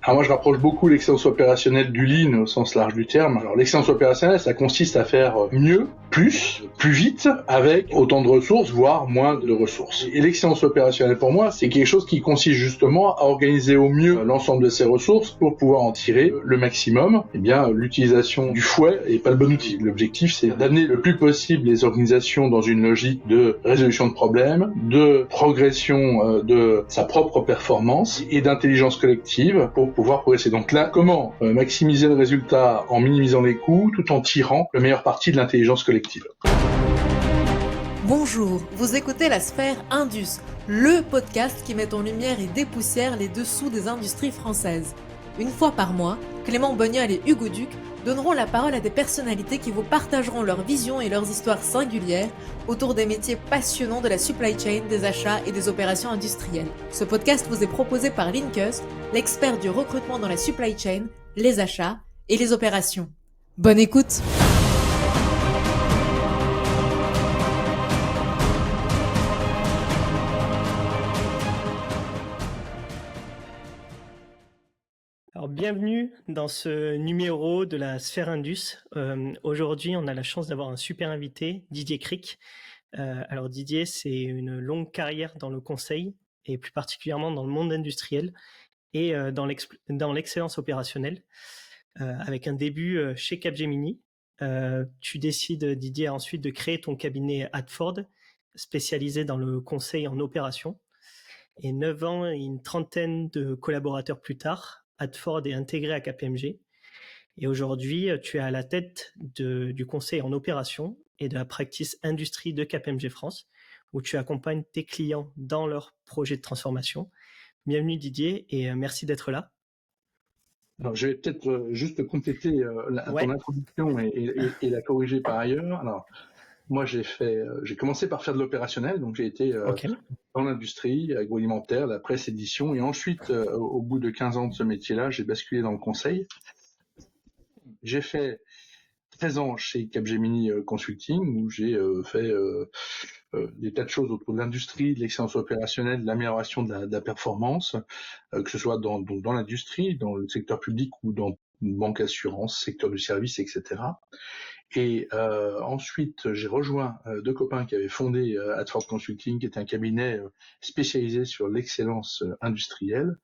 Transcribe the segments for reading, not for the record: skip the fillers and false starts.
Alors moi, je rapproche beaucoup l'excellence opérationnelle du lean au sens large du terme. Alors l'excellence opérationnelle, ça consiste à faire mieux, plus vite, avec autant de ressources, voire moins de ressources. Et l'excellence opérationnelle, pour moi, c'est quelque chose qui consiste justement à organiser au mieux l'ensemble de ces ressources pour pouvoir en tirer le maximum. Eh bien, l'utilisation du fouet est pas le bon outil. L'objectif, c'est d'amener le plus possible les organisations dans une logique de résolution de problèmes, de progression de sa propre performance et d'intelligence collective pour pouvoir progresser. Donc là, comment maximiser le résultat en minimisant les coûts tout en tirant le meilleur parti de l'intelligence collective. Bonjour, vous écoutez La Sphère Indus, le podcast qui met en lumière et dépoussière les dessous des industries françaises. Une fois par mois, Clément Bognol et Hugo Duc donneront la parole à des personnalités qui vous partageront leur vision et leurs histoires singulières autour des métiers passionnants de la supply chain, des achats et des opérations industrielles. Ce podcast vous est proposé par Linkust, l'expert du recrutement dans la supply chain, les achats et les opérations. Bonne écoute! Alors, bienvenue dans ce numéro de la Sphère Indus. Aujourd'hui, on a la chance d'avoir un super invité, Didier Cric. Alors Didier, c'est une longue carrière dans le conseil et plus particulièrement dans le monde industriel et dans l'excellence opérationnelle, avec un début chez Capgemini. Tu décides, Didier, ensuite de créer ton cabinet Adford, spécialisé dans le conseil en opération. Et 9 ans et une trentaine de collaborateurs plus tard, Adford est intégré à KPMG. Et aujourd'hui, tu es à la tête du conseil en opération et de la practice industrie de KPMG France, où tu accompagnes tes clients dans leurs projets de transformation. Bienvenue Didier et merci d'être là. Alors, je vais peut-être juste compléter ton introduction et la corriger par ailleurs. Alors, moi, j'ai commencé par faire de l'opérationnel, donc j'ai été dans l'industrie agroalimentaire, la presse édition, et ensuite, au bout de 15 ans de ce métier-là, j'ai basculé dans le conseil. J'ai fait 13 ans chez Capgemini Consulting, où j'ai fait des tas de choses autour de l'industrie, de l'excellence opérationnelle, de l'amélioration de la performance, que ce soit dans l'industrie, dans le secteur public ou dans banque assurance, secteur du service, etc. Et ensuite, j'ai rejoint deux copains qui avaient fondé Adford Consulting, qui est un cabinet spécialisé sur l'excellence industrielle.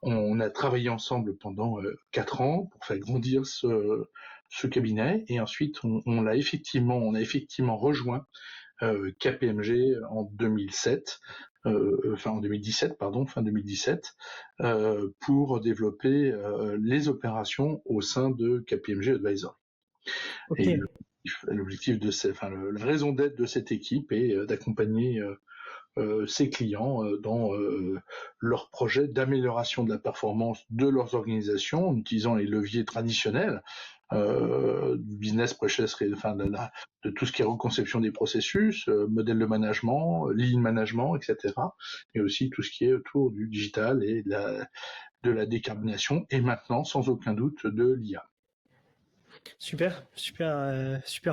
On a travaillé ensemble pendant 4 ans pour faire grandir ce cabinet, et ensuite on a effectivement rejoint KPMG en 2007, fin 2017, pour développer les opérations au sein de KPMG Advisory. Okay. Et l'objectif la raison d'être de cette équipe est d'accompagner ses clients dans leurs projets d'amélioration de la performance de leurs organisations en utilisant les leviers traditionnels du business process, de tout ce qui est reconception des processus, modèle de management, lean management, etc. Et aussi tout ce qui est autour du digital et de la décarbonation et maintenant, sans aucun doute, de l'IA. Super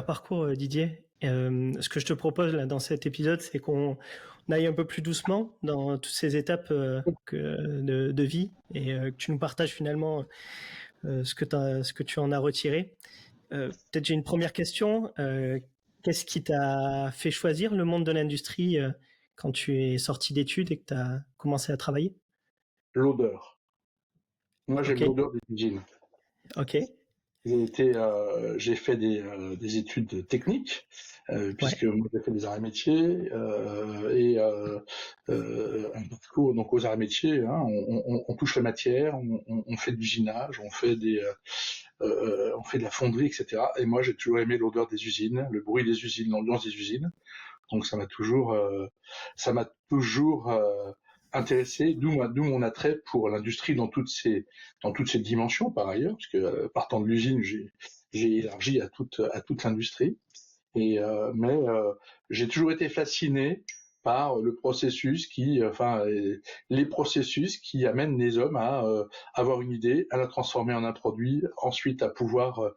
parcours Didier. Ce que je te propose là dans cet épisode, c'est qu'on aille un peu plus doucement dans toutes ces étapes de vie et que tu nous partages finalement ce que tu en as retiré. Peut-être j'ai une première question. Qu'est-ce qui t'a fait choisir le monde de l'industrie quand tu es sorti d'études et que tu as commencé à travailler? L'odeur. Moi, j'aime l'odeur des usines. Ok. J'ai fait des études techniques, puisque moi j'ai fait des arts et métiers, et un parcours donc aux arts et métiers, hein, on touche la matière, on fait de l'usinage, on fait de la fonderie, etc. Et moi j'ai toujours aimé l'odeur des usines, le bruit des usines, l'ambiance des usines. Donc ça m'a toujours intéressé, d'où mon attrait pour l'industrie dans toutes ses dimensions par ailleurs, parce que partant de l'usine, j'ai élargi à toute l'industrie. Et mais j'ai toujours été fasciné par le processus les processus qui amènent les hommes à avoir une idée, à la transformer en un produit, ensuite à pouvoir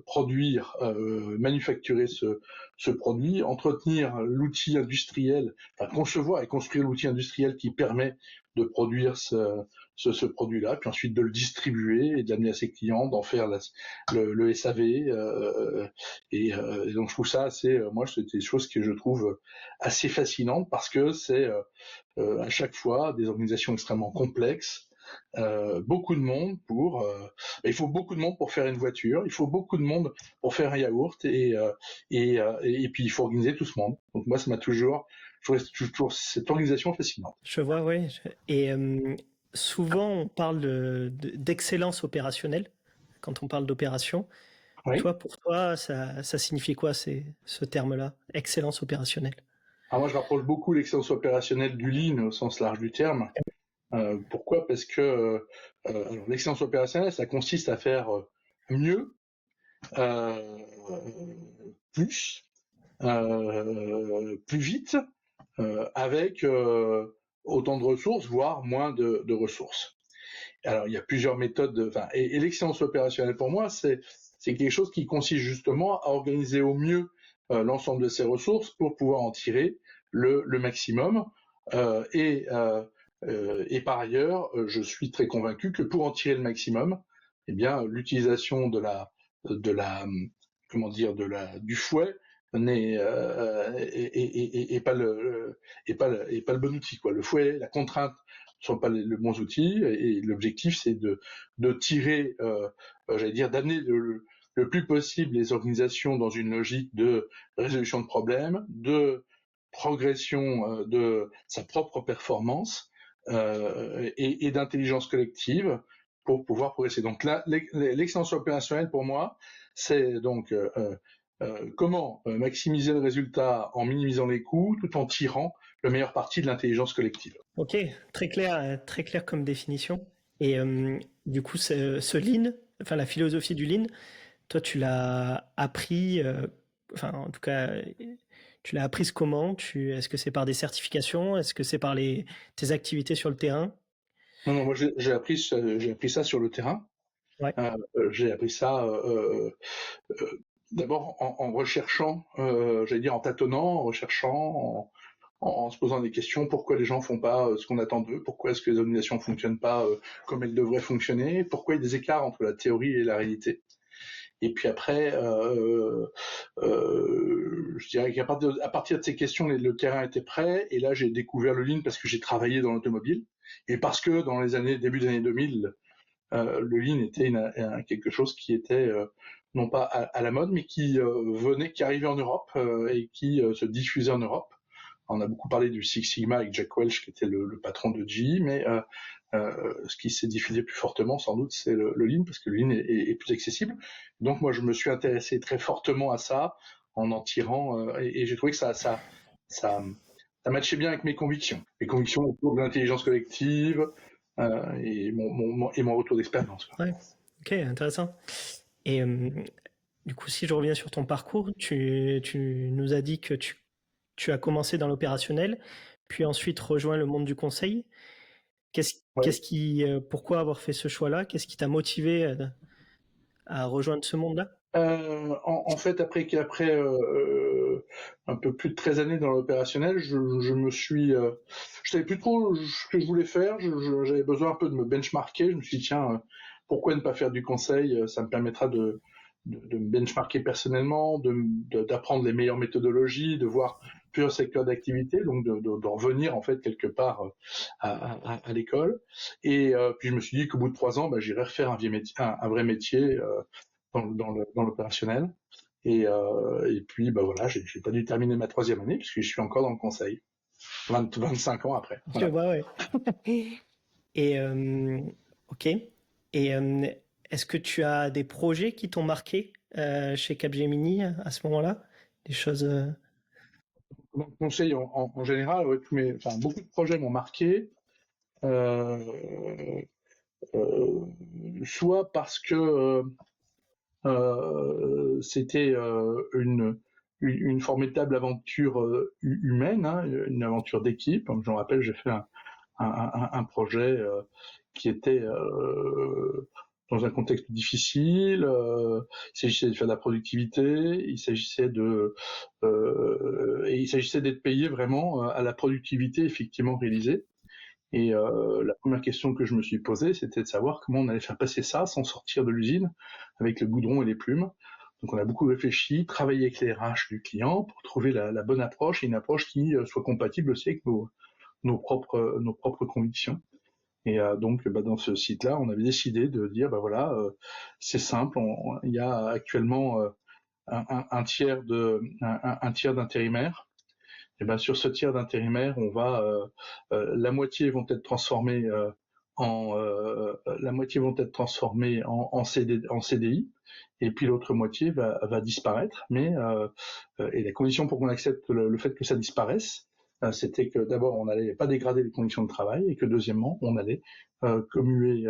produire, manufacturer ce produit, entretenir l'outil industriel, concevoir et construire l'outil industriel qui permet de produire ce produit-là, puis ensuite de le distribuer et de l'amener à ses clients, d'en faire le SAV. Et donc je trouve ça moi c'est des choses que je trouve assez fascinantes parce que c'est à chaque fois des organisations extrêmement complexes. Beaucoup de monde il faut beaucoup de monde pour faire une voiture, il faut beaucoup de monde pour faire un yaourt et puis il faut organiser tout ce monde. Donc moi ça m'a toujours cette organisation fascinante. Je vois, oui. Et souvent on parle d'excellence opérationnelle quand on parle d'opération. Oui. Toi, pour toi, ça signifie quoi ce terme-là, excellence opérationnelle? Alors moi je rapproche beaucoup l'excellence opérationnelle du Lean au sens large du terme. Pourquoi? Parce que alors, l'excellence opérationnelle, ça consiste à faire mieux, plus vite, avec autant de ressources, voire moins de ressources. Alors il y a plusieurs méthodes, et l'excellence opérationnelle pour moi, c'est quelque chose qui consiste justement à organiser au mieux l'ensemble de ces ressources pour pouvoir en tirer le maximum. Et par ailleurs, je suis très convaincu que pour en tirer le maximum, eh bien, l'utilisation du fouet n'est pas le bon outil, quoi. Le fouet, la contrainte ne sont pas les bons outils, et l'objectif c'est de tirer, d'amener le plus possible les organisations dans une logique de résolution de problèmes, de progression de sa propre performance et d'intelligence collective pour pouvoir progresser. Donc là, l'excellence opérationnelle pour moi, c'est donc comment maximiser le résultat en minimisant les coûts tout en tirant le meilleur parti de l'intelligence collective. Ok, très clair comme définition. Et du coup, ce Lean, enfin la philosophie du Lean, toi tu l'as appris, en tout cas, tu l'as apprise comment? Est-ce que c'est par des certifications? Est-ce que c'est par tes activités sur le terrain? Non, moi j'ai appris ça sur le terrain. Ouais. J'ai appris ça d'abord en recherchant, en tâtonnant, en recherchant, en se posant des questions. Pourquoi les gens font pas ce qu'on attend d'eux? Pourquoi est-ce que les organisations fonctionnent pas comme elles devraient fonctionner? Pourquoi il y a des écarts entre la théorie et la réalité? Et puis après, je dirais qu'à partir de ces questions, le terrain était prêt. Et là, j'ai découvert le Lean parce que j'ai travaillé dans l'automobile et parce que dans début des années 2000, le Lean était quelque chose qui était non pas à la mode, mais qui arrivait en Europe et qui se diffusait en Europe. On a beaucoup parlé du Six Sigma avec Jack Welch, qui était le patron de GE, mais ce qui s'est diffusé plus fortement, sans doute, c'est le Lean, parce que le Lean est plus accessible. Donc moi, je me suis intéressé très fortement à ça, en tirant, et j'ai trouvé que ça matchait bien avec mes convictions autour de l'intelligence collective et mon retour d'expérience. Ouais, ok, intéressant. Et du coup, si je reviens sur ton parcours, tu nous as dit que tu as commencé dans l'opérationnel, puis ensuite rejoint le monde du conseil. Pourquoi avoir fait ce choix-là? Qu'est-ce qui t'a motivé à rejoindre ce monde-là? En fait, après un peu plus de 13 années dans l'opérationnel, je savais plus trop ce que je voulais faire. J'avais besoin un peu de me benchmarker. Je me suis dit, tiens, pourquoi ne pas faire du conseil? Ça me permettra de me benchmarker personnellement, d'apprendre les meilleures méthodologies, de voir plusieurs secteurs d'activité, donc de revenir en fait quelque part à l'école. Et puis je me suis dit qu'au bout de 3 ans, j'irais refaire un vrai métier dans l'opérationnel. Et puis voilà, j'ai pas dû terminer ma 3e année puisque je suis encore dans le conseil 25 ans après. Voilà. Je vois, ouais. Et ok. Et est-ce que tu as des projets qui t'ont marqué chez Capgemini à ce moment-là? Des choses. Dans le conseil en général, ouais, beaucoup de projets m'ont marqué. Soit parce que c'était une formidable aventure humaine, hein, une aventure d'équipe. Comme je me rappelle, j'ai fait un projet qui était dans un contexte difficile. Il s'agissait de faire de la productivité. Il s'agissait d'être payé vraiment à la productivité effectivement réalisée. Et la première question que je me suis posée, c'était de savoir comment on allait faire passer ça sans sortir de l'usine avec le goudron et les plumes. Donc on a beaucoup réfléchi, travaillé avec les RH du client pour trouver la bonne approche et une approche qui soit compatible aussi avec nos propres convictions. Et donc dans ce site-là, on avait décidé de dire voilà, c'est simple, il y a actuellement un tiers d'intérimaires. Et ben sur ce tiers d'intérimaires, on va la moitié vont être transformés en CDI, et puis l'autre moitié va disparaître. Mais et la condition pour qu'on accepte le fait que ça disparaisse, c'était que d'abord on n'allait pas dégrader les conditions de travail, et que deuxièmement on allait commuer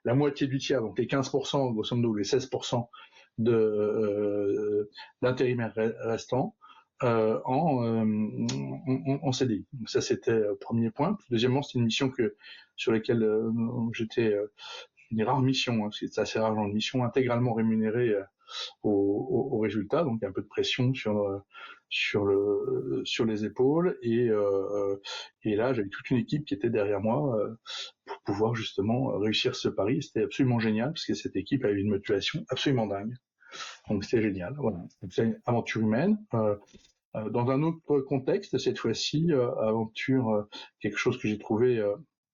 la moitié du tiers, donc les 15%, grosso modo les 16% d'intérimaires restants, en CDI. Donc ça, c'était le premier point. Puis, deuxièmement, c'est une mission sur laquelle j'étais une rare mission, c'est assez rare dans une mission intégralement rémunérée au résultat, donc il y a un peu de pression sur les épaules, et là j'avais toute une équipe qui était derrière moi pour pouvoir justement réussir ce pari. C'était absolument génial parce que cette équipe avait une motivation absolument dingue. Donc c'était génial. Voilà. Donc, c'est une aventure humaine. Dans un autre contexte, cette fois-ci, aventure, quelque chose que j'ai trouvé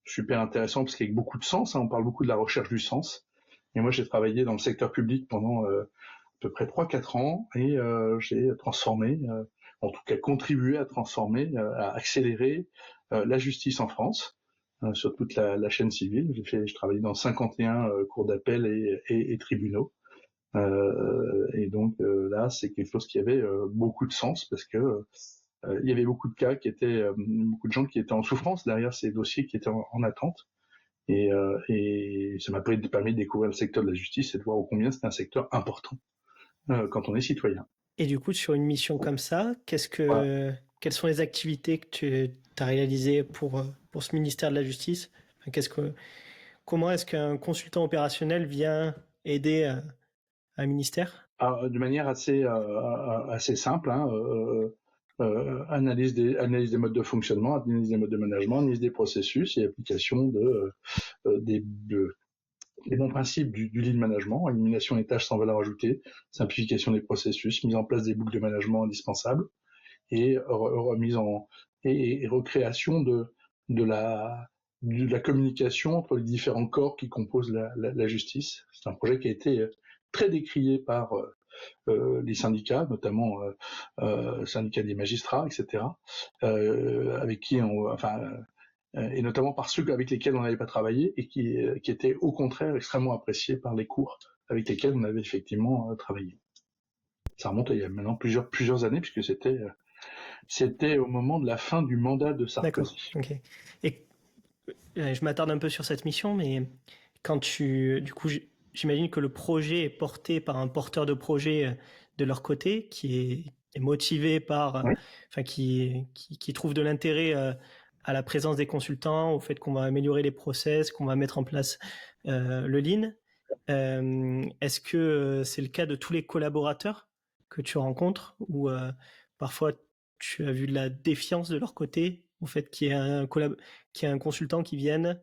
super intéressant parce qu'il y a beaucoup de sens. On parle beaucoup de la recherche du sens. Et moi, j'ai travaillé dans le secteur public pendant à peu près 3-4 ans, et j'ai transformé, en tout cas contribué à transformer, à accélérer la justice en France sur toute la chaîne civile. J'ai travaillé dans 51 cours d'appel et tribunaux. Et donc là, c'est quelque chose qui avait beaucoup de sens parce que il y avait beaucoup de cas beaucoup de gens qui étaient en souffrance derrière ces dossiers qui étaient en attente. Et ça m'a permis de découvrir le secteur de la justice et de voir ô combien c'est un secteur important quand on est citoyen. Et du coup, sur une mission comme ça, Voilà. quelles sont les activités que tu as réalisées pour ce ministère de la Justice? Comment est-ce qu'un consultant opérationnel vient aider un ministère? De manière assez simple, analyse des modes de fonctionnement, analyse des modes de management, analyse des processus et application des bons principes du lean management, élimination des tâches sans valeur ajoutée, simplification des processus, mise en place des boucles de management indispensables, et recréation de la communication entre les différents corps qui composent la justice. C'est un projet qui a été très décrié par les syndicats, notamment syndicats des magistrats, etc., avec qui et notamment par ceux avec lesquels on n'avait pas travaillé et qui étaient au contraire extrêmement appréciés par les cours avec lesquels on avait effectivement travaillé. Ça remonte il y a maintenant plusieurs années, puisque c'était au moment de la fin du mandat de Sarkozy. D'accord, ok. Et je m'attarde un peu sur cette mission, mais du coup, j'imagine que le projet est porté par un porteur de projet de leur côté, qui est motivé par, Oui. qui trouve de l'intérêt à la présence des consultants, au fait qu'on va améliorer les process, qu'on va mettre en place le lean. Est-ce que c'est le cas de tous les collaborateurs que tu rencontres, ou parfois tu as vu de la défiance de leur côté au fait qu'il y ait un consultant qui vienne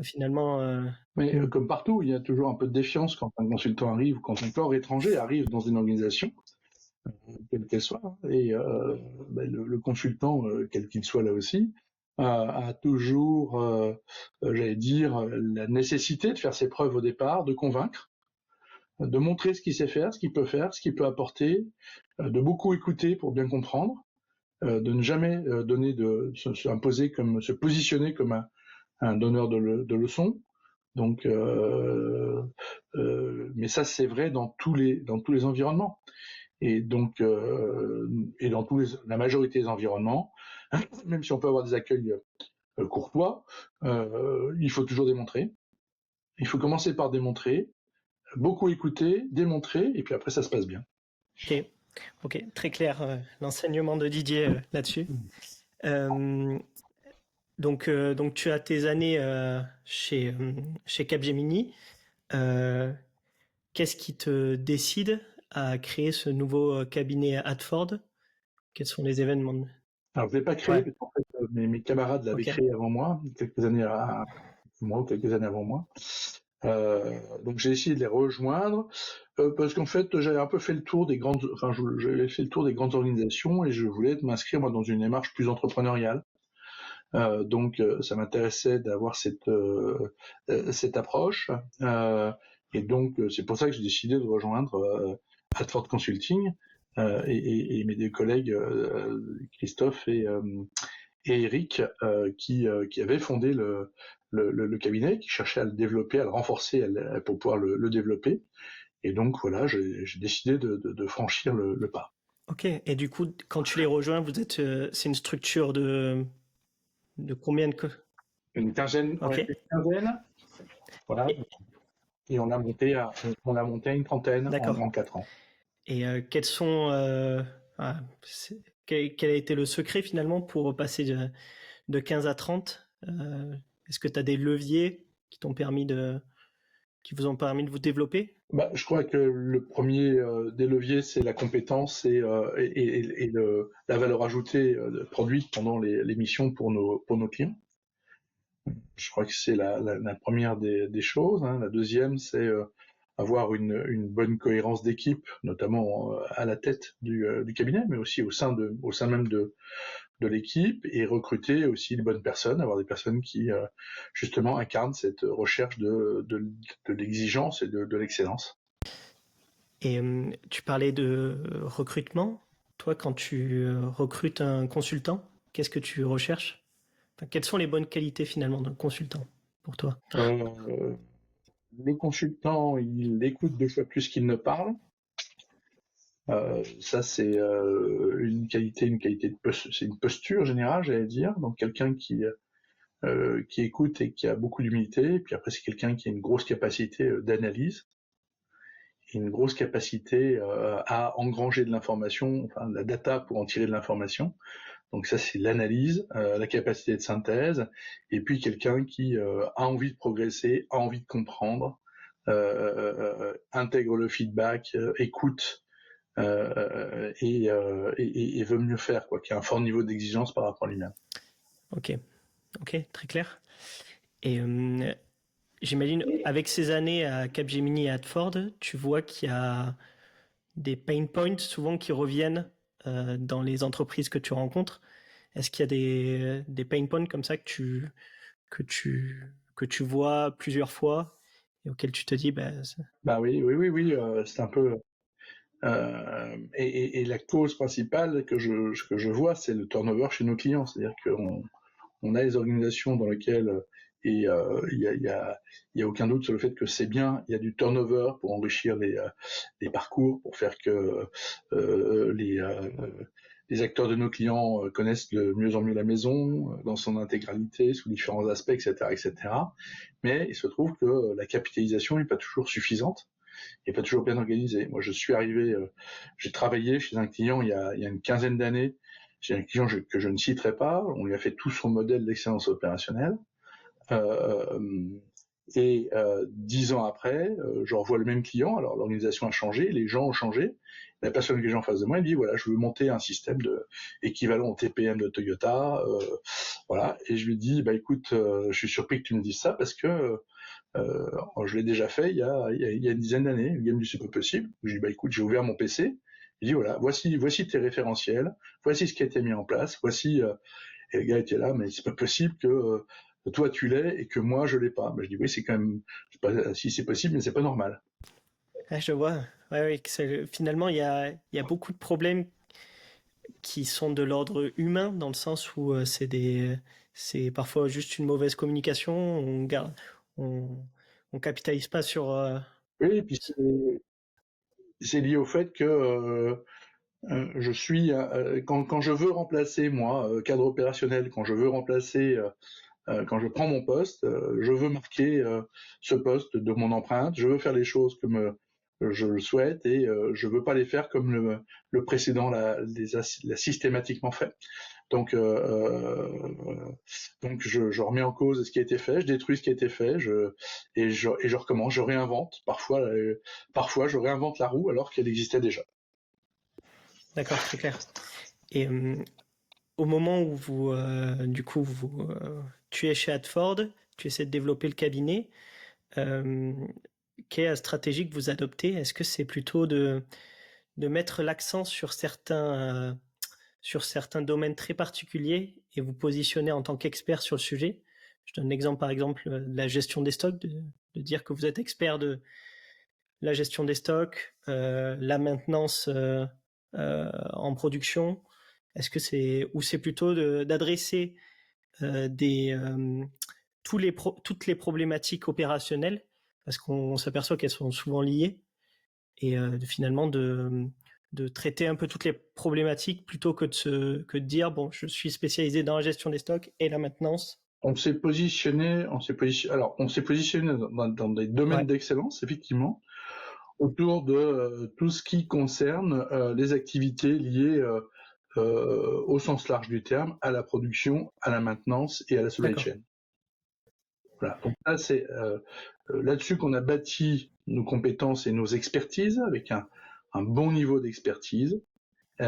finalement? Mais comme partout, il y a toujours un peu de défiance quand un consultant arrive, quand un corps étranger arrive dans une organisation, quelle qu'elle soit, et le consultant, quel qu'il soit là aussi, a toujours, j'allais dire, la nécessité de faire ses preuves au départ, de convaincre, de montrer ce qu'il sait faire, ce qu'il peut faire, ce qu'il peut apporter, de beaucoup écouter pour bien comprendre, de ne jamais se positionner comme un donneur de leçons. Donc, mais ça c'est vrai dans tous les environnements. Et donc, dans la majorité des environnements, même si on peut avoir des accueils courtois, il faut toujours démontrer. Il faut commencer par démontrer, beaucoup écouter, démontrer, et puis après ça se passe bien. Ok, très clair l'enseignement de Didier là-dessus. Donc tu as tes années chez Capgemini. Qu'est-ce qui te décide à créer ce nouveau cabinet à Hartford? Quels sont les événements? Alors, je ne l'ai pas créé, parce qu'en fait, mes camarades l'avaient créé avant moi, quelques années avant moi. Donc j'ai essayé de les rejoindre parce qu'en fait j'avais un peu fait le tour des grandes, j'avais fait le tour des grandes organisations et je voulais m'inscrire moi dans une démarche plus entrepreneuriale. Donc ça m'intéressait d'avoir cette approche et donc c'est pour ça que j'ai décidé de rejoindre Adford Consulting et mes deux collègues Christophe et Eric qui avaient fondé le cabinet, qui cherchait à le développer, à le renforcer pour pouvoir le développer. Et donc voilà, j'ai décidé de franchir le pas. Ok, et du coup, quand tu les rejoins, c'est une structure de combien de... Une quinzaine. Okay. Une quinzaine. Voilà. Et on a monté à une trentaine en 4 ans. Et quels sont... quel a été le secret finalement pour passer de 15 à 30 Est-ce que tu as des leviers qui vous ont permis de vous développer? Je crois que le premier des leviers, c'est la compétence et la valeur ajoutée produite pendant les missions pour nos clients. Je crois que c'est la première des choses. Hein. La deuxième, c'est avoir une bonne cohérence d'équipe, notamment à la tête du cabinet, mais aussi au sein même de l'équipe, et recruter aussi les bonnes personnes, avoir des personnes qui justement incarnent cette recherche de l'exigence et de l'excellence. Et tu parlais de recrutement. Toi, quand tu recrutes un consultant, qu'est-ce que tu recherches? Quelles sont les bonnes qualités finalement d'un consultant pour toi? Le consultant, il écoute 2 fois plus qu'il ne parle. Ça, c'est une qualité c'est une posture générale, j'allais dire. Donc quelqu'un qui écoute et qui a beaucoup d'humilité. Puis après, c'est quelqu'un qui a une grosse capacité d'analyse, une grosse capacité à engranger de l'information, enfin de la data pour en tirer de l'information. Donc ça, c'est l'analyse, la capacité de synthèse, et puis quelqu'un qui a envie de progresser, a envie de comprendre, intègre le feedback, écoute et veut mieux faire, quoi, qui a un fort niveau d'exigence par rapport à lui-même. Ok, très clair. Et j'imagine, avec ces années à Capgemini et Adford, tu vois qu'il y a des pain points souvent qui reviennent dans les entreprises que tu rencontres. Est-ce qu'il y a des pain points comme ça que tu vois plusieurs fois et auxquels tu te dis oui, c'est un peu et la cause principale que je vois, c'est le turnover chez nos clients. C'est-à-dire qu'on a des organisations dans lesquelles il y a aucun doute sur le fait que c'est bien, il y a du turnover pour enrichir les parcours, pour faire que les acteurs de nos clients connaissent de mieux en mieux la maison, dans son intégralité, sous différents aspects, etc. Mais il se trouve que la capitalisation n'est pas toujours suffisante, et pas toujours bien organisée. Moi, je suis arrivé, j'ai travaillé chez un client il y a une quinzaine d'années, chez un client que je ne citerai pas, on lui a fait tout son modèle d'excellence opérationnelle, et 10 ans après, je revois le même client, alors l'organisation a changé, les gens ont changé, la personne que j'ai en face de moi, elle dit voilà, je veux monter un système équivalent au TPM de Toyota, voilà, et je lui dis écoute, je suis surpris que tu me dises ça parce que je l'ai déjà fait il y a une dizaine d'années. Le gars me dit c'est pas possible. Je dis écoute, j'ai ouvert mon PC, je dis voilà, voici tes référentiels, voici ce qui a été mis en place, voici et le gars était là, mais c'est pas possible que toi tu l'aies et que moi je l'ai pas. Je dis oui, c'est quand même si c'est possible, mais c'est pas normal. Je vois. Ouais, finalement il y a beaucoup de problèmes qui sont de l'ordre humain, dans le sens où c'est parfois juste une mauvaise communication. On capitalise pas sur. Oui, et puis c'est lié au fait que je suis quand je veux remplacer moi cadre opérationnel, quand je veux remplacer quand je prends mon poste, je veux marquer ce poste de mon empreinte, je veux faire les choses comme je le souhaite et je veux pas les faire comme le précédent l'a systématiquement fait. Donc je remets en cause ce qui a été fait, je détruis ce qui a été fait, et je recommence, je réinvente. Parfois je réinvente la roue alors qu'elle existait déjà. D'accord, très clair. Et au moment où tu es chez Adford, tu essaies de développer le cabinet, quelle est la stratégie que vous adoptez? Est-ce que c'est plutôt de mettre l'accent sur certains domaines très particuliers et vous positionner en tant qu'expert sur le sujet? Je donne l'exemple, par exemple, de la gestion des stocks, de dire que vous êtes expert de la gestion des stocks, la maintenance en production. Est-ce que c'est plutôt d'adresser toutes les problématiques opérationnelles, parce qu'on s'aperçoit qu'elles sont souvent liées, et finalement de traiter un peu toutes les problématiques plutôt que de dire bon, je suis spécialisé dans la gestion des stocks et la maintenance. On s'est positionné dans des domaines d'excellence, effectivement, autour de tout ce qui concerne les activités liées au sens large du terme, à la production, à la maintenance et à la supply chain. Voilà. Donc là, c'est là-dessus qu'on a bâti nos compétences et nos expertises, avec un bon niveau d'expertise, des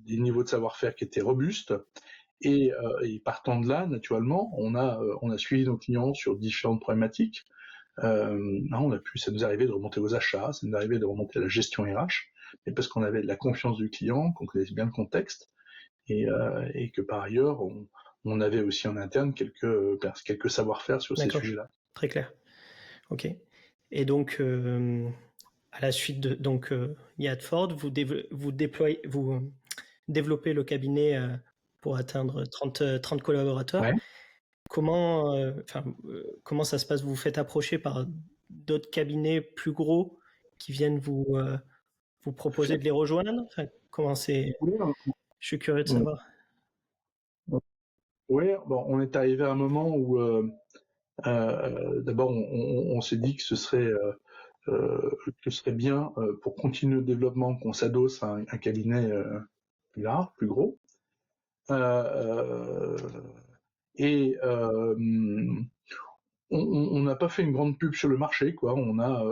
niveaux de savoir-faire qui étaient robustes, et partant de là, naturellement, on a suivi nos clients sur différentes problématiques. Ça nous arrivait de remonter aux achats, ça nous arrivait de remonter à la gestion RH, mais parce qu'on avait de la confiance du client, qu'on connaissait bien le contexte, et que par ailleurs, on avait aussi en interne quelques savoir-faire sur ces sujets-là. Très clair. Ok. Et donc, à la suite de Adford, vous développez le cabinet pour atteindre 30 collaborateurs. Ouais. Comment ça se passe? Vous vous faites approcher par d'autres cabinets plus gros qui viennent vous proposer de les rejoindre? Comment c'est? Je suis curieux de savoir. Oui, bon, on est arrivé à un moment où d'abord on s'est dit que ce serait bien pour continuer le développement qu'on s'adosse à un cabinet plus large, plus gros. Et on n'a pas fait une grande pub sur le marché, quoi.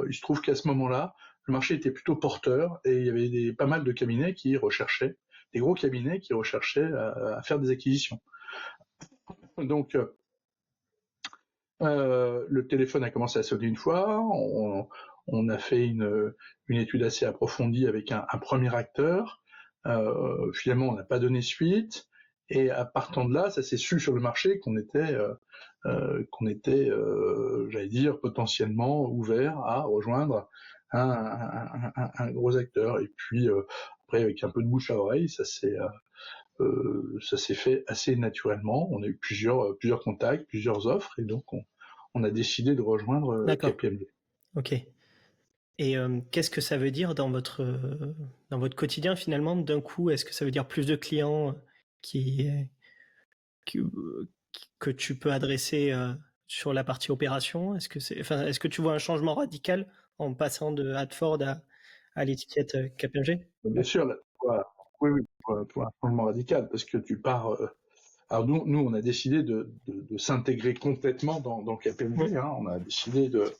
Il se trouve qu'à ce moment-là, le marché était plutôt porteur et il y avait pas mal de cabinets qui recherchaient, des gros cabinets qui recherchaient à faire des acquisitions. Donc, le téléphone a commencé à sonner une fois. On a fait une étude assez approfondie avec un premier acteur. Finalement, on n'a pas donné suite. Et à partant de là, ça s'est su sur le marché qu'on était, j'allais dire, potentiellement ouvert à rejoindre un gros acteur. Et puis après, avec un peu de bouche à oreille, ça s'est fait assez naturellement. On a eu plusieurs contacts, plusieurs offres, et donc on a décidé de rejoindre KPMG. Ok. Et qu'est-ce que ça veut dire dans votre quotidien finalement? D'un coup, est-ce que ça veut dire plus de clients que tu peux adresser sur la partie opération? Est-ce que tu vois un changement radical en passant de Adford à l'étiquette KPMG? Bien sûr, oui, pour un changement radical, parce que tu pars. Alors nous, on a décidé de s'intégrer complètement dans KPMG. Hein. On a décidé de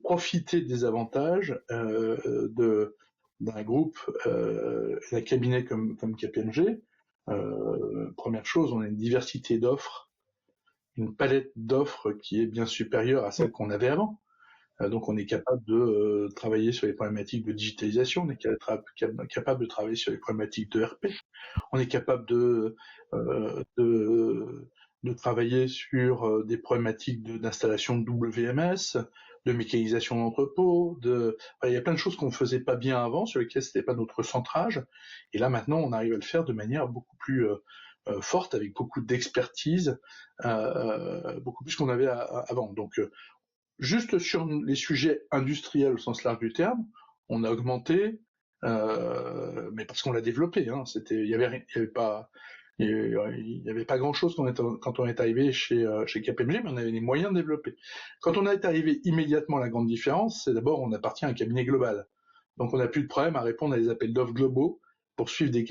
profiter des avantages d'un groupe, d'un cabinet comme KPMG. Première chose, on a une diversité d'offres, une palette d'offres qui est bien supérieure à celle qu'on avait avant. Donc on est capable de travailler sur les problématiques de digitalisation, on est capable de travailler sur les problématiques de RP, on est capable de travailler sur des problématiques d'installation de WMS, de mécanisation d'entrepôt, il y a plein de choses qu'on ne faisait pas bien avant, sur lesquelles c'était pas notre centrage, et là maintenant on arrive à le faire de manière beaucoup plus forte, avec beaucoup d'expertise, beaucoup plus qu'on avait avant. Donc juste sur les sujets industriels au sens large du terme, on a augmenté, mais parce qu'on l'a développé. Hein, il y avait pas grand-chose quand on est arrivé chez KPMG, mais on avait les moyens de développer. Quand on est arrivé immédiatement, la grande différence, c'est d'abord on appartient à un cabinet global. Donc on n'a plus de problème à répondre à des appels d'offres globaux pour suivre des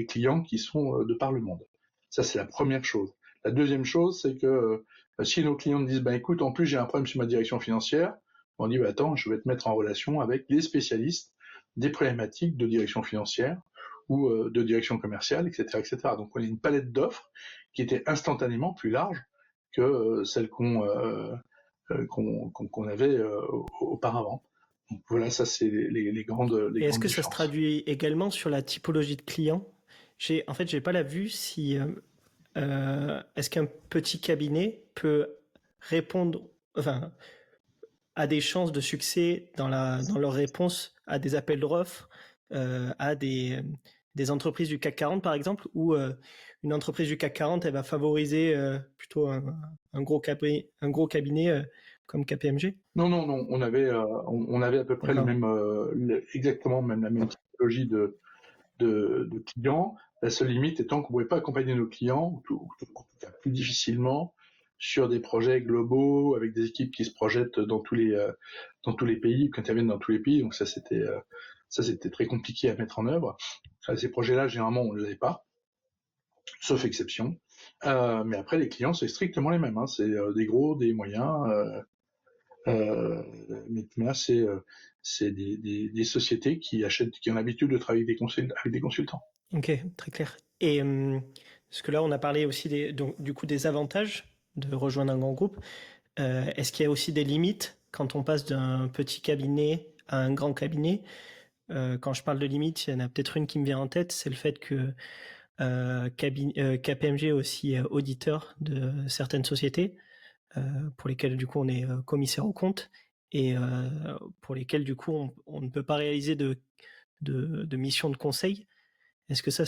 clients qui sont de par le monde. Ça, c'est la première chose. La deuxième chose, c'est que si nos clients nous disent, écoute, en plus j'ai un problème sur ma direction financière, on dit, attends, je vais te mettre en relation avec les spécialistes des problématiques de direction financière ou de direction commerciale, etc., etc. Donc on a une palette d'offres qui était instantanément plus large que celle qu'on avait auparavant. Donc voilà, ça c'est les grandes Et est-ce que ça se différences. traduit également sur la typologie de clients? J'ai pas la vue si est-ce qu'un petit cabinet peut répondre, enfin, à des chances de succès dans leur réponse à des appels d'offres, à des entreprises du CAC 40 par exemple, ou une entreprise du CAC 40 elle va favoriser plutôt un gros cabinet comme KPMG? Non, on avait à peu près exactement même la même typologie de clients. La seule limite étant qu'on ne pouvait pas accompagner nos clients, ou plus difficilement, sur des projets globaux avec des équipes qui se projettent dans tous les pays, qui interviennent dans tous les pays. Donc ça c'était très compliqué à mettre en œuvre. Ces projets-là, généralement, on ne les avait pas, sauf exception. Mais après, les clients, c'est strictement les mêmes. C'est des gros, des moyens. Mais là, c'est des sociétés qui ont l'habitude de travailler avec des consultants. Ok, très clair. Et parce que là, on a parlé aussi du coup des avantages de rejoindre un grand groupe. Est-ce qu'il y a aussi des limites quand on passe d'un petit cabinet à un grand cabinet? Quand je parle de limites, il y en a peut-être une qui me vient en tête, c'est le fait que KPMG est aussi auditeur de certaines sociétés pour lesquelles du coup on est commissaire aux comptes et pour lesquelles du coup on ne peut pas réaliser de mission de conseil. Est-ce que ça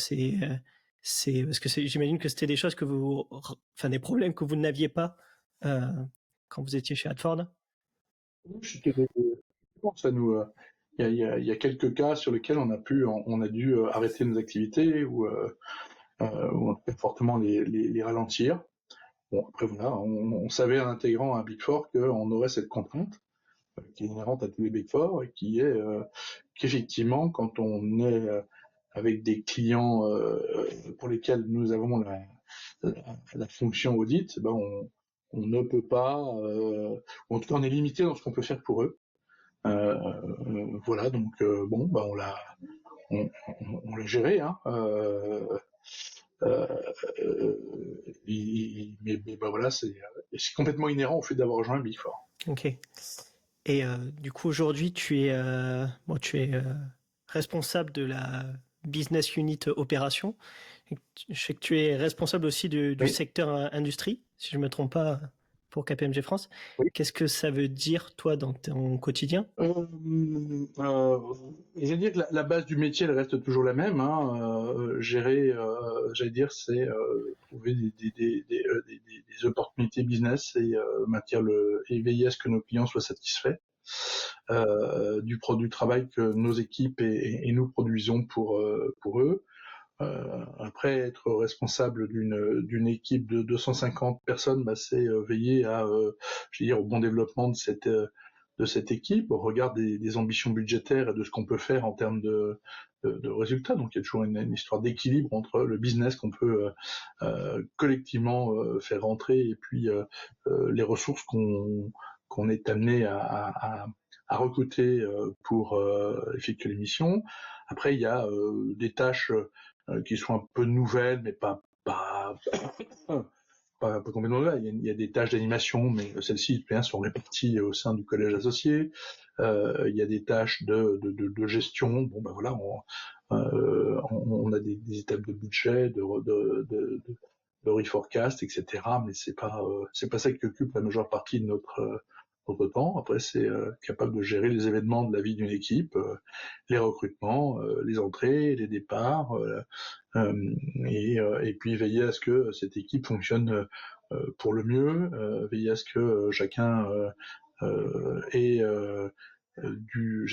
c'est parce que j'imagine que c'était des choses des problèmes que vous n'aviez pas quand vous étiez chez Adford? Ça nous, il y a quelques cas sur lesquels on a dû arrêter nos activités ou en tout cas fortement les ralentir. Bon, après voilà, on savait en intégrant un Big Four qu'on aurait cette contrainte qui est inhérente à tous les Big Four et qui est qu'effectivement, quand on est avec des clients pour lesquels nous avons la fonction audit, ben on ne peut pas, ou en tout cas on est limité dans ce qu'on peut faire pour eux. Voilà, donc bon, ben on l'a géré, hein. Mais ben voilà, c'est complètement inhérent au fait d'avoir rejoint un Big Four. Ok. Et du coup aujourd'hui tu es responsable de la business unit opération. Je sais que tu es responsable aussi du secteur industrie, si je ne me trompe pas, pour KPMG France. Oui. Qu'est-ce que ça veut dire, toi, dans ton quotidien? Je veux dire que la base du métier, elle reste toujours la même. Hein. Gérer, j'allais dire, c'est trouver des opportunités business et et veiller à ce que nos clients soient satisfaits du travail que nos équipes et nous produisons pour eux. Après, être responsable d'une équipe de 250 personnes, bah, c'est veiller je veux dire, au bon développement de cette équipe, au regard des ambitions budgétaires et de ce qu'on peut faire en termes de résultats. Donc, il y a toujours une histoire d'équilibre entre le business qu'on peut collectivement faire rentrer et puis les ressources qu'on est amené à recruter pour effectuer les missions. Après, il y a des tâches qui sont un peu nouvelles, mais pas complètement nouvelles. Il y a des tâches d'animation, mais celles-ci sont réparties au sein du collège associé. Il y a des tâches de gestion. Bon, ben voilà, on a des étapes de budget, de reforecast, etc. Mais c'est pas ça qui occupe la majeure partie de notre temps. Après, c'est capable de gérer les événements de la vie d'une équipe, les recrutements, les entrées, les départs, et puis veiller à ce que cette équipe fonctionne pour le mieux, veiller à ce que chacun ait du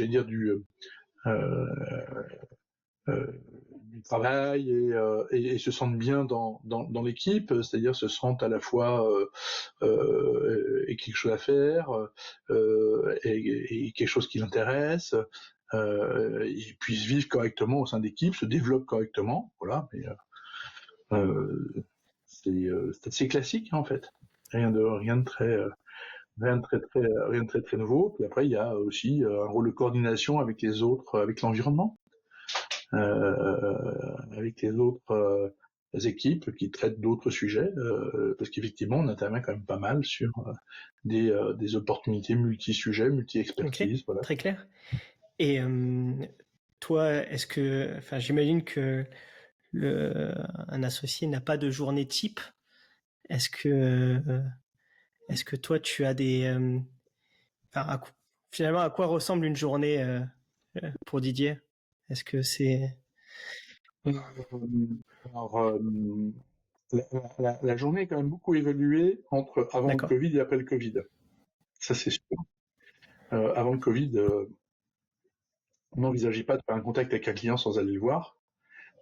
travail et se sentent bien dans l'équipe, c'est-à-dire se sentent à la fois et quelque chose à faire et quelque chose qui l'intéresse, ils puissent vivre correctement au sein d'équipe, se développent correctement, voilà. Mais c'est assez classique, hein, en fait, rien de très rien de très nouveau. Puis après, il y a aussi un rôle de coordination avec les autres, avec l'environnement, avec les autres équipes qui traitent d'autres sujets, parce qu'effectivement, on intervient quand même pas mal sur des opportunités multi-sujets, multi-expertise. Voilà. Très clair. Et toi, j'imagine que un associé n'a pas de journée type. Est-ce que toi, tu as finalement, à quoi ressemble une journée pour Didier? Est-ce que c'est... Alors, la journée a quand même beaucoup évolué entre avant le Covid et après le Covid. Ça, c'est sûr. Avant le Covid, on n'envisageait pas de faire un contact avec un client sans aller le voir.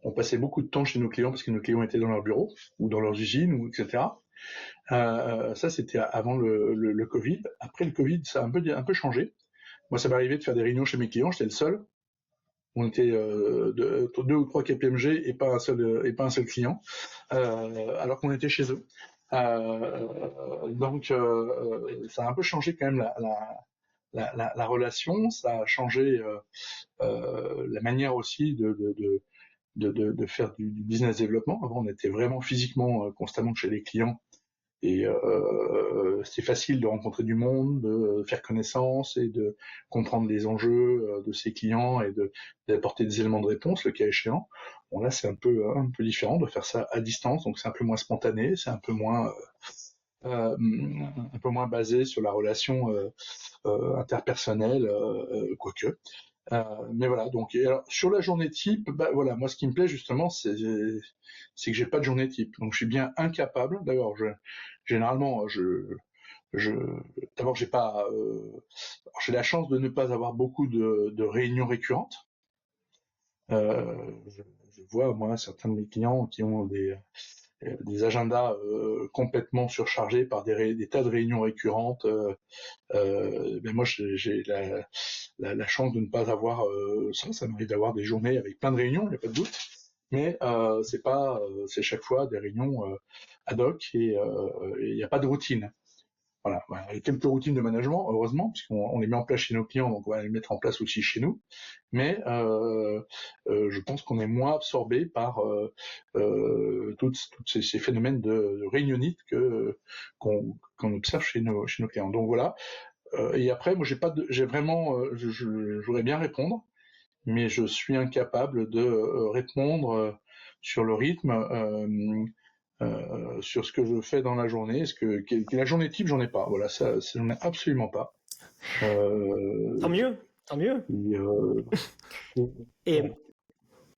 On passait beaucoup de temps chez nos clients parce que nos clients étaient dans leur bureau ou dans leurs usines, etc. Ça, c'était avant le Covid. Après le Covid, ça a un peu changé. Moi, ça m'est arrivé de faire des réunions chez mes clients. J'étais le seul. On était deux ou trois KPMG et pas un seul client, alors qu'on était chez eux. Donc, ça a un peu changé quand même la relation. Ça a changé la manière aussi de faire du business développement. Avant, on était vraiment physiquement constamment chez les clients. Et c'est facile de rencontrer du monde, de faire connaissance et de comprendre les enjeux de ses clients et d'apporter des éléments de réponse, le cas échéant. Bon, là, c'est un peu différent de faire ça à distance, donc c'est un peu moins spontané, c'est un peu moins basé sur la relation interpersonnelle, quoique. Mais voilà, donc alors, sur la journée type, voilà, moi ce qui me plaît justement, c'est que j'ai pas de journée type, donc je suis bien incapable. D'abord, généralement, d'abord j'ai pas, j'ai la chance de ne pas avoir beaucoup de réunions récurrentes. Je vois moi certains de mes clients qui ont des agendas complètement surchargés par des tas de réunions récurrentes. Mais moi, j'ai la chance de ne pas avoir ça. Ça m'arrive d'avoir des journées avec plein de réunions, il n'y a pas de doute. Mais c'est chaque fois des réunions ad hoc et il n'y a pas de routine. Voilà. Il y a quelques routines de management, heureusement, puisqu'on les met en place chez nos clients, donc on va les mettre en place aussi chez nous. Mais je pense qu'on est moins absorbé par tous ces phénomènes de réunionnite qu'on observe chez nos clients. Donc voilà. Et après, moi, j'ai vraiment, je voudrais bien répondre, mais je suis incapable de répondre sur le rythme. Sur ce que je fais dans la journée. La journée type, j'en ai pas. Voilà, ça, j'en ai absolument pas. Tant mieux. Et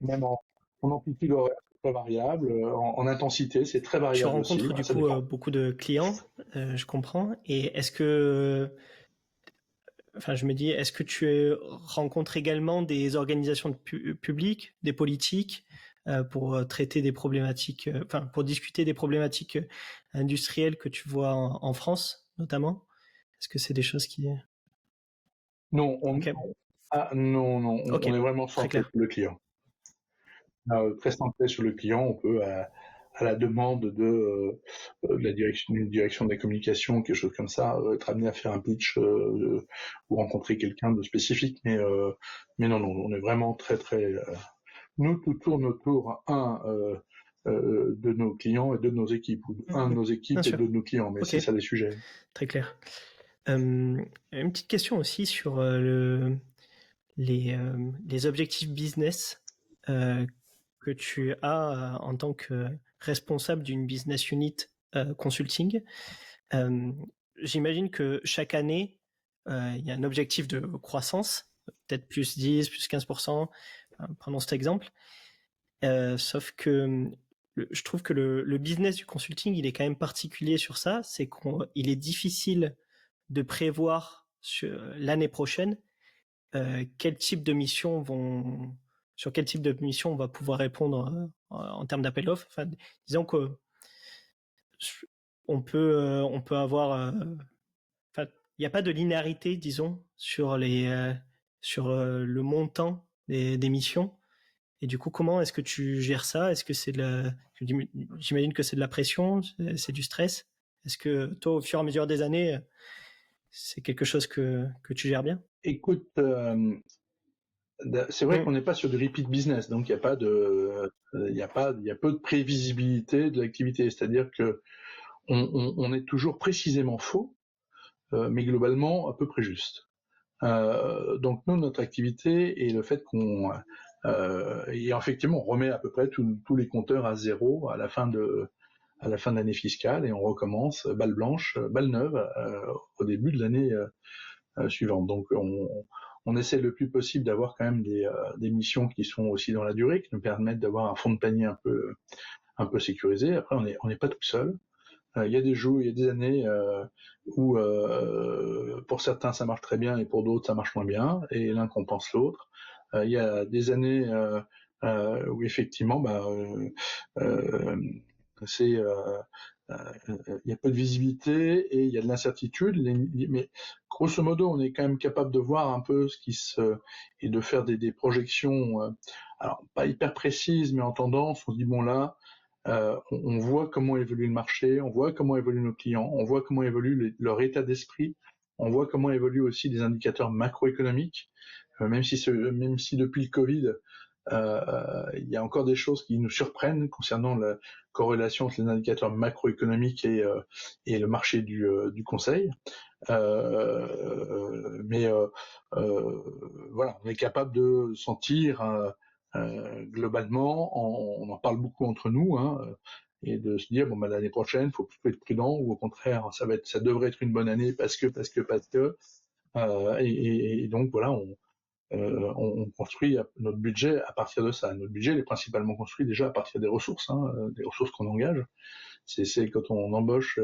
même en amplitude horaire, c'est très variable. En intensité, c'est très variable aussi. Tu rencontres du coup beaucoup de clients, je comprends. Et est-ce que, je me dis, est-ce que tu rencontres également des organisations publiques, des politiques, pour traiter des problématiques, pour discuter des problématiques industrielles que tu vois en France, notamment? Est-ce que c'est des choses qui... Non, on est vraiment centré sur le client. Très centré sur le client, on peut, à la demande de la direction de la communication, quelque chose comme ça, être amené à faire un pitch ou rencontrer quelqu'un de spécifique. Mais non, on est vraiment très très... Nous, tout tourne autour, de nos clients et de nos équipes, ou de nos équipes et de nos clients, mais c'est ça les sujets. Très clair. Une petite question aussi sur les objectifs business que tu as en tant que responsable d'une business unit consulting. J'imagine que chaque année, il y a un objectif de croissance, peut-être plus 10, plus 15%, prenons cet exemple. Sauf que je trouve que le business du consulting, il est quand même particulier sur ça, c'est qu'il est difficile de prévoir l'année prochaine quel type de mission sur quel type de mission on va pouvoir répondre en termes d'appel d'offres. Enfin, disons que on peut avoir, il n'y a pas de linéarité, disons, sur le montant des missions. Et du coup, comment est-ce que tu gères ça? Est-ce que j'imagine que c'est de la pression, c'est du stress. Est-ce que toi, au fur et à mesure des années, c'est quelque chose que tu gères bien? Écoute, c'est vrai qu'on n'est pas sur du repeat business, donc il y a peu de prévisibilité de l'activité. C'est-à-dire que on est toujours précisément faux, mais globalement à peu près juste. Donc nous, notre activité et le fait qu'on et effectivement, on remet à peu près tous les compteurs à zéro à la fin de l'année fiscale et on recommence balle blanche, balle neuve au début de l'année suivante. Donc on essaie le plus possible d'avoir quand même des missions qui sont aussi dans la durée, qui nous permettent d'avoir un fond de panier un peu sécurisé. Après, on n'est pas tout seul. Il y a des jours, il y a des années où pour certains ça marche très bien et pour d'autres ça marche moins bien et l'un compense l'autre. Il y a des années où effectivement c'est il y a peu de visibilité et il y a de l'incertitude, mais grosso modo on est quand même capable de voir un peu ce qui se et de faire des projections alors pas hyper précises mais en tendance. On se dit bon là on voit comment évolue le marché, on voit comment évoluent nos clients, on voit comment évolue leur état d'esprit, on voit comment évoluent aussi des indicateurs macroéconomiques, même si depuis le Covid, il y a encore des choses qui nous surprennent concernant la corrélation entre les indicateurs macroéconomiques et le marché du conseil. Mais voilà, on est capable de sentir globalement, on en parle beaucoup entre nous, et de se dire bon l'année prochaine, faut plutôt être prudent ou au contraire, ça devrait être une bonne année parce que et donc voilà, on construit notre budget à partir de ça. Notre budget il est principalement construit déjà à partir des ressources, des ressources qu'on engage. C'est quand on embauche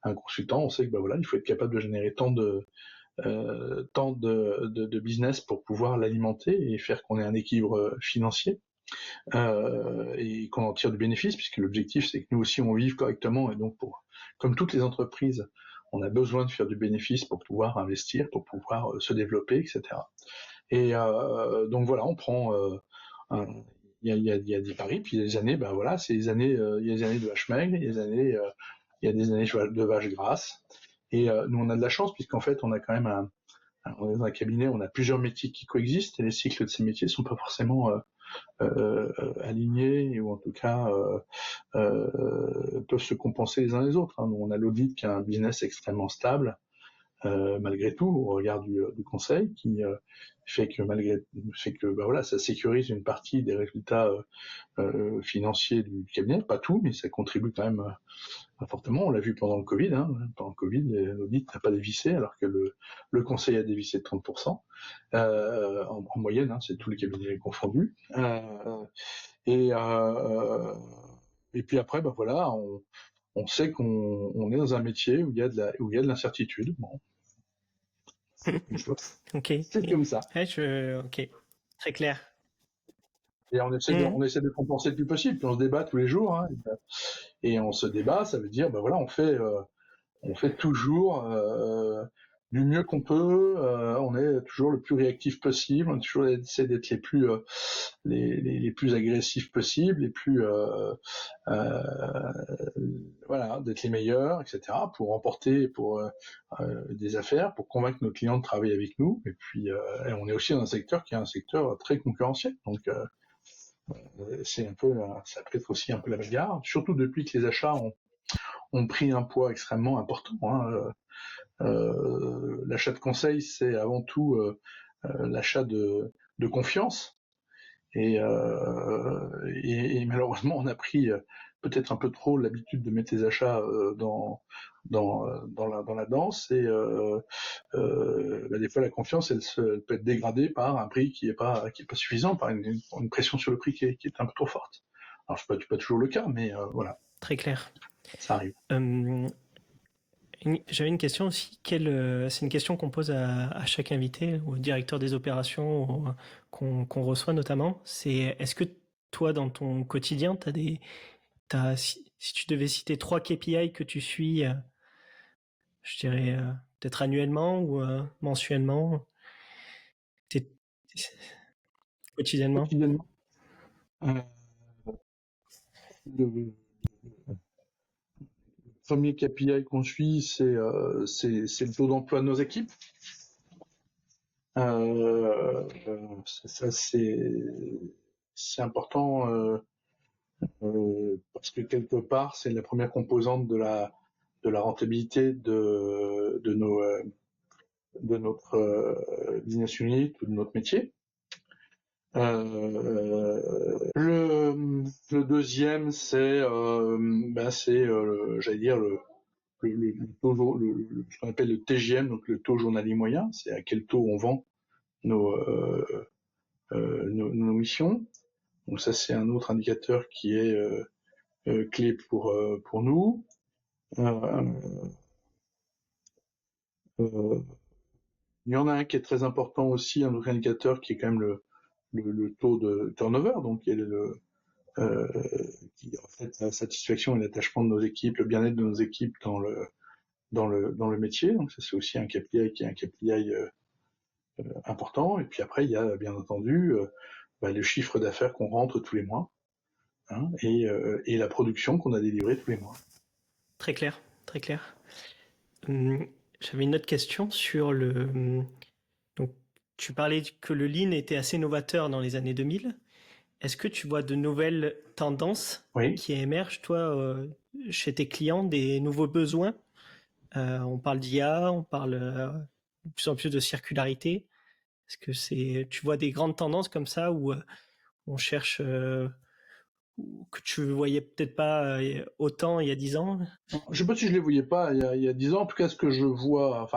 un consultant, on sait que voilà, il faut être capable de générer tant de business pour pouvoir l'alimenter et faire qu'on ait un équilibre financier et qu'on en tire du bénéfice, puisque l'objectif c'est que nous aussi on vive correctement et donc comme toutes les entreprises, on a besoin de faire du bénéfice pour pouvoir investir, pour pouvoir se développer, etc. Et donc voilà, on prend il y a des paris, puis il y a des années, voilà, c'est les années, il y a des années de vache maigre, il y a des années, de vache grasse. Et nous, on a de la chance puisqu'en fait, on a quand même on est dans un cabinet, on a plusieurs métiers qui coexistent et les cycles de ces métiers sont pas forcément alignés ou en tout cas peuvent se compenser les uns les autres. Nous, on a l'audit qui a un business extrêmement stable. Malgré tout, au regard du conseil, qui fait que voilà, ça sécurise une partie des résultats financiers du cabinet, pas tout, mais ça contribue quand même fortement. On l'a vu pendant le Covid. Pendant le Covid, l'audit n'a pas dévissé, alors que le conseil a dévissé de 30%. En moyenne, c'est tous les cabinets confondus. Et puis après, voilà, on sait qu'on est dans un métier où il y a de l'incertitude. Bon. Ok. C'est comme ça. Ok. Très clair. Et on essaie de compenser le plus possible. Puis on se débat tous les jours. Et on se débat, ça veut dire, voilà, on fait toujours du mieux qu'on peut. On est toujours le plus réactif possible. On toujours essaie d'être les plus agressifs possibles, les plus voilà, d'être les meilleurs, etc. Pour remporter des affaires, pour convaincre nos clients de travailler avec nous. Et puis, et on est aussi dans un secteur qui est un secteur très concurrentiel. Donc c'est un peu, ça peut être aussi un peu la bagarre. Surtout depuis que les achats ont pris un poids extrêmement important. L'achat de conseil, c'est avant tout l'achat de confiance. Et malheureusement, on a pris peut-être un peu trop l'habitude de mettre les achats dans la danse. Et des fois, la confiance, elle peut être dégradée par un prix qui est pas suffisant, par une pression sur le prix qui est un peu trop forte. Alors, c'est pas toujours le cas, mais voilà. Très clair. Ça arrive. J'avais une question aussi. C'est une question qu'on pose à chaque invité, au directeur des opérations qu'on reçoit notamment. C'est est-ce que toi, dans ton quotidien, si tu devais citer 3 KPI que tu suis, je dirais peut-être annuellement ou mensuellement, quotidiennement. premier KPI qu'on suit, c'est le taux d'emploi de nos équipes. Ça, c'est important parce que quelque part, c'est la première composante de la rentabilité de notre business unit ou de notre métier. Le deuxième, c'est j'allais dire le taux, ce qu'on appelle le TGM, donc le taux journalier moyen, c'est à quel taux on vend nos missions. Donc ça, c'est un autre indicateur qui est clé pour nous. Il y en a un qui est très important aussi, un autre indicateur qui est quand même le taux de turnover, donc qui est qui reflète la satisfaction et l'attachement de nos équipes, le bien-être de nos équipes dans le métier. Donc ça, c'est aussi un KPI qui est un KPI important. Et puis après, il y a bien entendu le chiffre d'affaires qu'on rentre tous les mois, hein, et la production qu'on a délivrée tous les mois. Très clair, très clair. J'avais une autre question sur donc, tu parlais que le Lean était assez novateur dans les années 2000. Est-ce que tu vois de nouvelles tendances qui émergent, toi, chez tes clients, des nouveaux besoins? On parle d'IA, on parle de plus en plus de circularité. Est-ce que tu vois des grandes tendances comme ça où on cherche que tu voyais peut-être pas autant il y a 10 ans? Je sais pas si je les voyais pas il y a 10 ans. En tout cas, ce que je vois,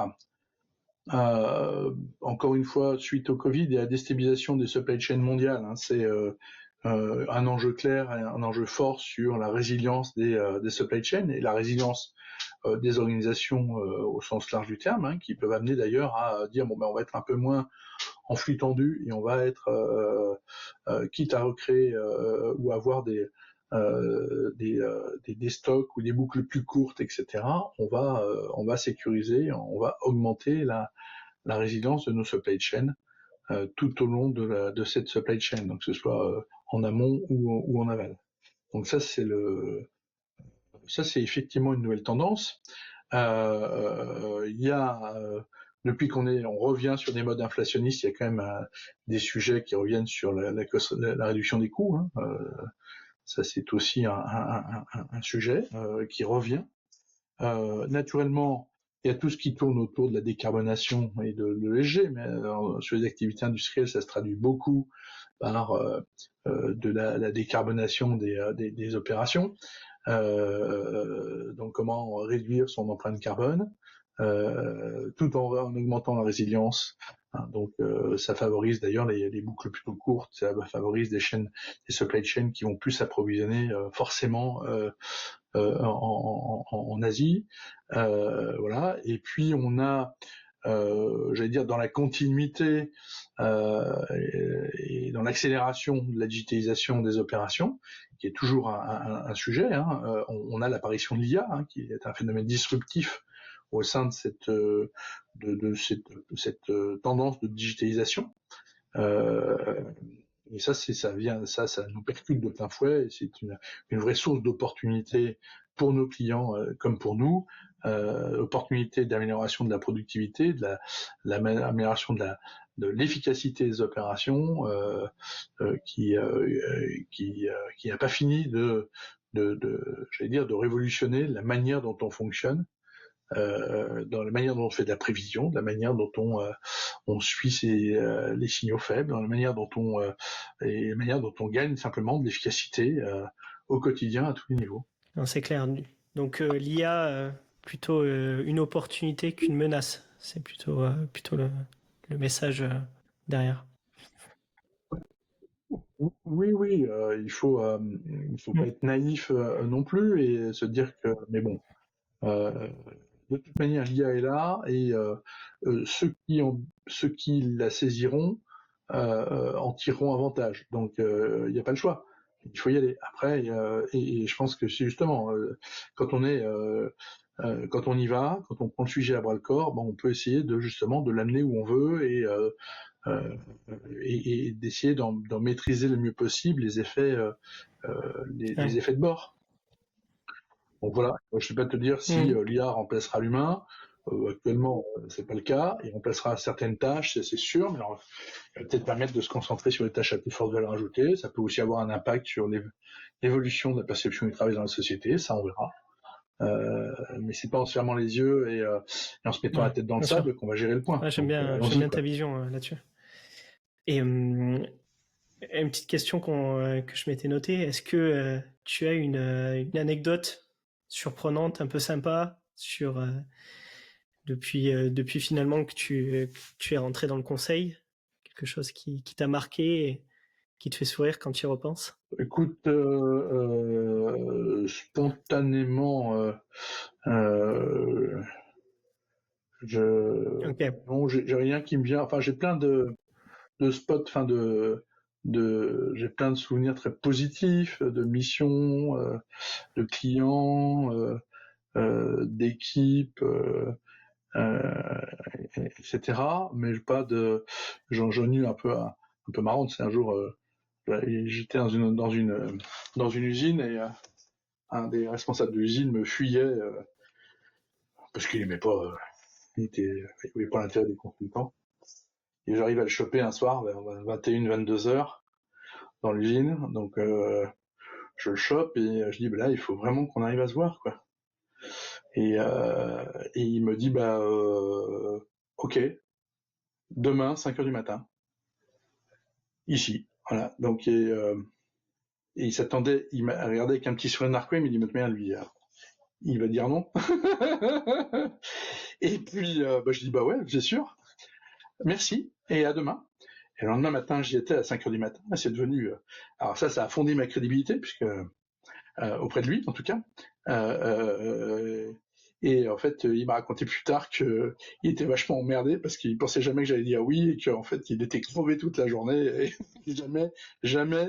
encore une fois, suite au Covid et à la déstabilisation des supply chains mondiales, hein, c'est un enjeu clair, un enjeu fort sur la résilience des supply chains et la résilience des organisations au sens large du terme, hein, qui peuvent amener d'ailleurs à dire on va être un peu moins en flux tendu et on va être quitte à recréer ou avoir des stocks ou des boucles plus courtes, etc. On va sécuriser, on va augmenter la résilience de nos supply chains tout au long de cette supply chain, donc que ce soit en amont ou en aval. Donc ça, c'est effectivement une nouvelle tendance. Il y a depuis on revient sur des modes inflationnistes, il y a quand même des sujets qui reviennent sur la réduction des coûts. Hein. Ça, c'est aussi un sujet qui revient. Naturellement, il y a tout ce qui tourne autour de la décarbonation et de l'ESG, mais sur les activités industrielles, ça se traduit beaucoup par de la décarbonation des opérations. Donc, comment réduire son empreinte carbone tout en augmentant la résilience. Hein, donc, ça favorise d'ailleurs les boucles plutôt courtes, ça favorise des supply chains qui vont plus s'approvisionner forcément en Asie. Voilà. Et puis, on a j'allais dire dans la continuité et dans l'accélération de la digitalisation des opérations, qui est toujours un sujet. Hein. On a l'apparition de l'IA, hein, qui est un phénomène disruptif au sein de cette tendance de digitalisation. Et ça nous percute de plein fouet. Et c'est une vraie source d'opportunité pour nos clients comme pour nous. Opportunité d'amélioration de la productivité, de l'amélioration de l'efficacité des opérations, qui n'a pas fini j'allais dire, de révolutionner la manière dont on fonctionne, dans la manière dont on fait de la prévision, de la manière dont on suit les signaux faibles, dans la manière dont on gagne simplement de l'efficacité au quotidien à tous les niveaux. Non, c'est clair. Donc l'IA plutôt une opportunité qu'une menace. C'est plutôt le message derrière. Oui, il faut pas être naïf non plus et se dire que, mais bon, de toute manière, l'IA est là et ceux qui la saisiront en tireront avantage. Donc, il n'y a pas le choix. Il faut y aller. Après, et je pense que c'est justement quand on y va, quand on prend le sujet à bras le corps, on peut essayer de l'amener où on veut et d'essayer d'en maîtriser le mieux possible les effets de bord. Donc voilà, je ne sais pas te dire si l'IA remplacera l'humain. Actuellement, c'est pas le cas. Il remplacera certaines tâches, c'est sûr, mais alors, il va peut-être permettre de se concentrer sur les tâches à plus forte valeur ajoutée. Ça peut aussi avoir un impact sur l'évolution de la perception du travail dans la société. Ça, on verra. Mais c'est pas en se fermant les yeux et en se mettant la tête dans le sable qu'on va gérer le point. Ouais, j'aime bien ta vision là-dessus. Et une petite question que je m'étais notée, est-ce que tu as une anecdote surprenante, un peu sympa, sur depuis finalement que tu es rentré dans le conseil, quelque chose qui t'a marqué et qui te fait sourire quand tu y repenses? Écoute, spontanément, non, j'ai rien qui me vient. Enfin, j'ai plein de spots, j'ai plein de souvenirs très positifs, de missions, de clients, d'équipes, etc. Mais pas de, j'en ai eu un peu marrant. C'est un jour, j'étais dans une usine et un des responsables de l'usine me fuyait parce qu'il aimait pas, il voulait pas l'intérêt des consultants. Et j'arrive à le choper un soir vers 21-22h dans l'usine. Donc je le chope et je dis là il faut vraiment qu'on arrive à se voir quoi. Et il me dit ok, demain 5h du matin ici. Voilà. Donc et il s'attendait, il m'a regardé avec un petit sourire narquois, il m'a dit mais merde lui il va dire non. Et puis je dis ouais c'est sûr. Merci et à demain. Et le lendemain matin, j'y étais à 5h du matin. C'est devenu... alors ça a fondé ma crédibilité, puisque auprès de lui, en tout cas. Et en fait, il m'a raconté plus tard qu'il était vachement emmerdé, parce qu'il pensait jamais que j'allais dire oui, et qu'en fait, il était crevé toute la journée, et jamais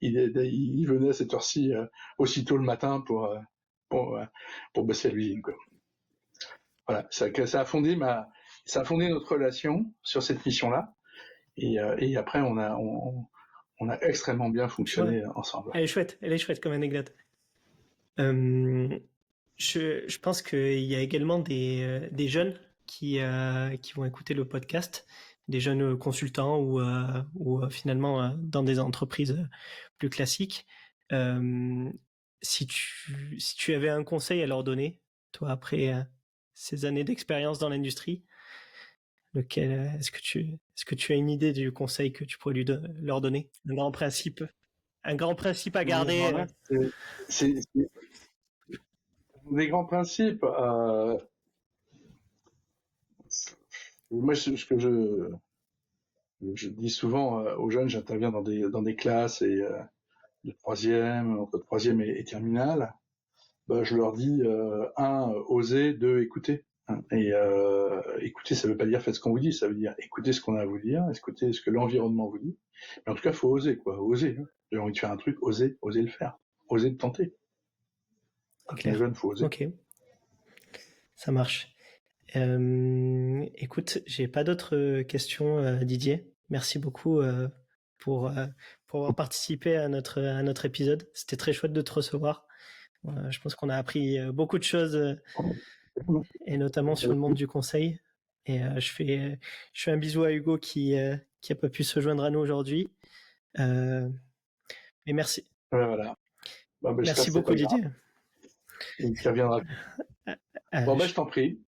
il venait à cette heure-ci aussitôt le matin pour bosser à l'usine, quoi. Voilà, ça a fondé notre relation sur cette mission-là. Et après, on a extrêmement bien fonctionné ensemble. Elle est chouette comme anecdote. Je pense qu'il y a également des jeunes qui vont écouter le podcast, des jeunes consultants ou finalement dans des entreprises plus classiques. Si tu avais un conseil à leur donner, toi, après ces années d'expérience dans l'industrie, est-ce que tu as une idée du conseil que tu pourrais leur donner? Un grand principe à garder. Des grands principes. Moi, ce que je dis souvent aux jeunes, j'interviens dans des classes et de troisième, entre troisième et terminale. Je leur dis 1, oser, 2, écouter. Et écouter, ça veut pas dire faites ce qu'on vous dit, ça veut dire écoutez ce qu'on a à vous dire, écoutez ce que l'environnement vous dit. Mais en tout cas, faut oser, quoi, oser. J'ai envie de faire un truc, oser le faire, oser le tenter. Les jeunes, faut oser. Ok, ça marche. Écoute, j'ai pas d'autres questions, Didier. Merci beaucoup pour avoir participé à notre épisode. C'était très chouette de te recevoir. Je pense qu'on a appris beaucoup de choses, et notamment sur le monde du conseil. Et je fais un bisou à Hugo qui a pas pu se joindre à nous aujourd'hui. Mais merci. Voilà. Merci beaucoup, Didier. Et tu reviendras. Je t'en prie.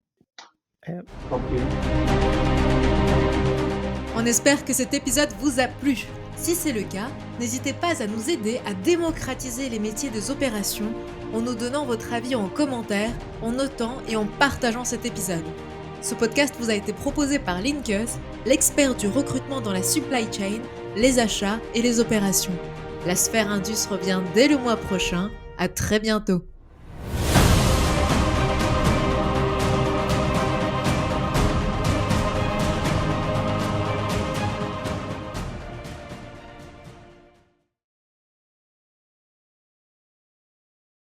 On espère que cet épisode vous a plu. Si c'est le cas, n'hésitez pas à nous aider à démocratiser les métiers des opérations en nous donnant votre avis en commentaire, en notant et en partageant cet épisode. Ce podcast vous a été proposé par Linkuz, l'expert du recrutement dans la supply chain, les achats et les opérations. La Sphère Indus revient dès le mois prochain. À très bientôt.